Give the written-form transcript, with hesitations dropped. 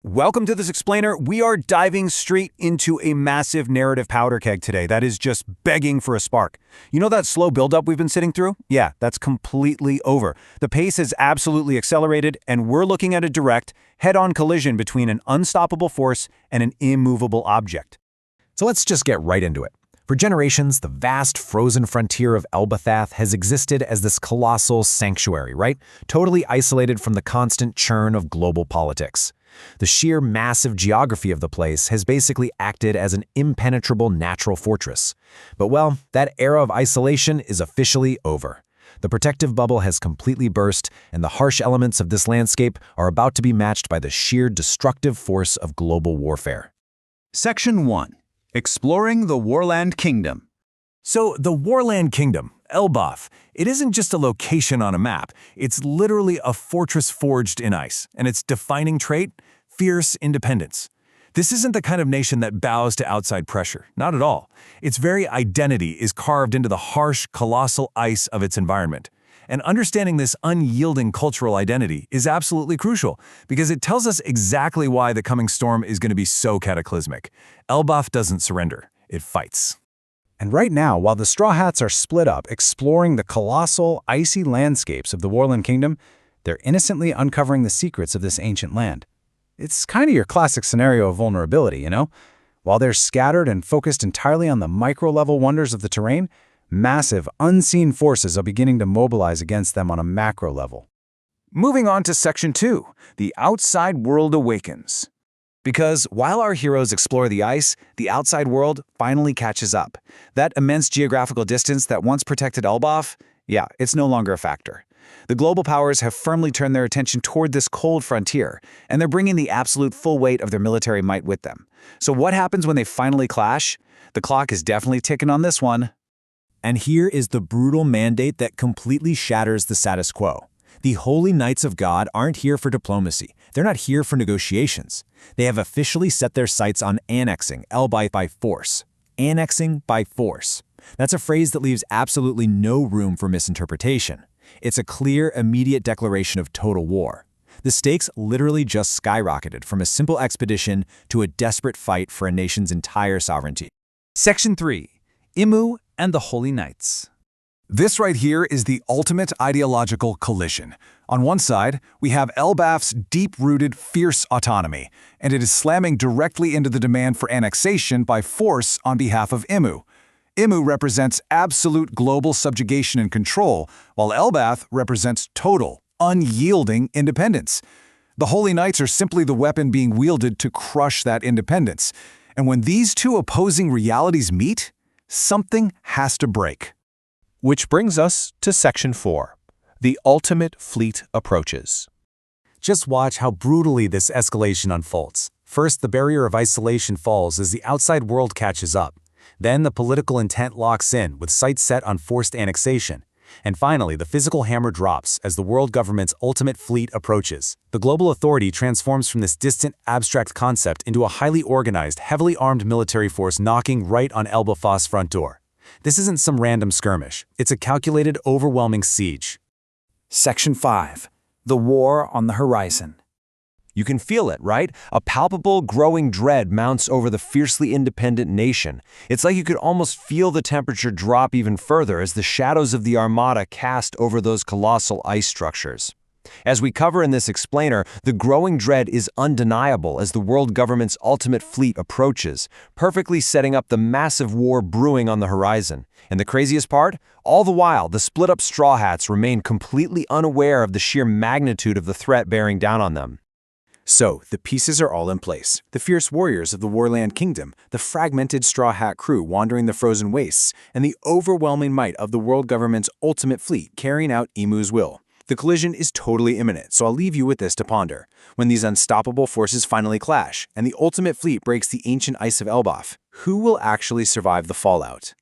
Welcome to this explainer. We are diving straight into a massive narrative powder keg today that is just begging for a spark. You know that slow buildup we've been sitting through? Yeah, that's completely over. The pace has absolutely accelerated, and we're looking at a direct, head-on collision between an unstoppable force and an immovable object. So let's just get right into it. For generations, the vast frozen frontier of Elbaph has existed as this colossal sanctuary, right? Totally isolated from the constant churn of global politics. The sheer massive geography of the place has basically acted as an impenetrable natural fortress. But well, that era of isolation is officially over. The protective bubble has completely burst, and the harsh elements of this landscape are about to be matched by the sheer destructive force of global warfare. Section 1. Exploring the Warland Kingdom. So, the Warland Kingdom, Elbaph, it isn't just a location on a map. It's literally a fortress forged in ice, and its defining trait? Fierce independence. This isn't the kind of nation that bows to outside pressure, not at all. Its very identity is carved into the harsh, colossal ice of its environment. And understanding this unyielding cultural identity is absolutely crucial, because it tells us exactly why the coming storm is going to be so cataclysmic. Elbaph doesn't surrender, it fights. And right now, while the Straw Hats are split up exploring the colossal, icy landscapes of the Warland Kingdom, they're innocently uncovering the secrets of this ancient land. It's kind of your classic scenario of vulnerability, you know? While they're scattered and focused entirely on the micro-level wonders of the terrain, massive, unseen forces are beginning to mobilize against them on a macro level. Moving on to Section 2. The outside world awakens. Because while our heroes explore the ice, the outside world finally catches up. That immense geographical distance that once protected Elbaph, yeah, it's no longer a factor. The global powers have firmly turned their attention toward this cold frontier, and they're bringing the absolute full weight of their military might with them. So what happens when they finally clash? The clock is definitely ticking on this one. And here is the brutal mandate that completely shatters the status quo. The Holy Knights of God aren't here for diplomacy. They're not here for negotiations. They have officially set their sights on annexing Elbaph by force. Annexing by force. That's a phrase that leaves absolutely no room for misinterpretation. It's a clear, immediate declaration of total war. The stakes literally just skyrocketed from a simple expedition to a desperate fight for a nation's entire sovereignty. Section 3. Immu and the Holy Knights. This right here is the ultimate ideological collision. On one side, we have Elbaph's deep-rooted, fierce autonomy, and it is slamming directly into the demand for annexation by force on behalf of Immu. Immu represents absolute global subjugation and control, while Elbaph represents total, unyielding independence. The Holy Knights are simply the weapon being wielded to crush that independence. And when these two opposing realities meet, something has to break. Which brings us to Section 4. The ultimate fleet approaches. Just watch how brutally this escalation unfolds. First, the barrier of isolation falls as the outside world catches up. Then the political intent locks in, with sights set on forced annexation. And finally, the physical hammer drops as the world government's ultimate fleet approaches. The global authority transforms from this distant, abstract concept into a highly organized, heavily armed military force knocking right on Elbaph's front door. This isn't some random skirmish. It's a calculated, overwhelming siege. Section 5. The War on the Horizon. You can feel it, right? A palpable, growing dread mounts over the fiercely independent nation. It's like you could almost feel the temperature drop even further as the shadows of the Armada cast over those colossal ice structures. As we cover in this explainer, the growing dread is undeniable as the world government's ultimate fleet approaches, perfectly setting up the massive war brewing on the horizon. And the craziest part? All the while, the split-up Straw Hats remain completely unaware of the sheer magnitude of the threat bearing down on them. So, the pieces are all in place. The fierce warriors of the Warland Kingdom, the fragmented Straw Hat crew wandering the frozen wastes, and the overwhelming might of the world government's ultimate fleet carrying out Immu's will. The collision is totally imminent, so I'll leave you with this to ponder. When these unstoppable forces finally clash, and the ultimate fleet breaks the ancient ice of Elbaph, who will actually survive the fallout?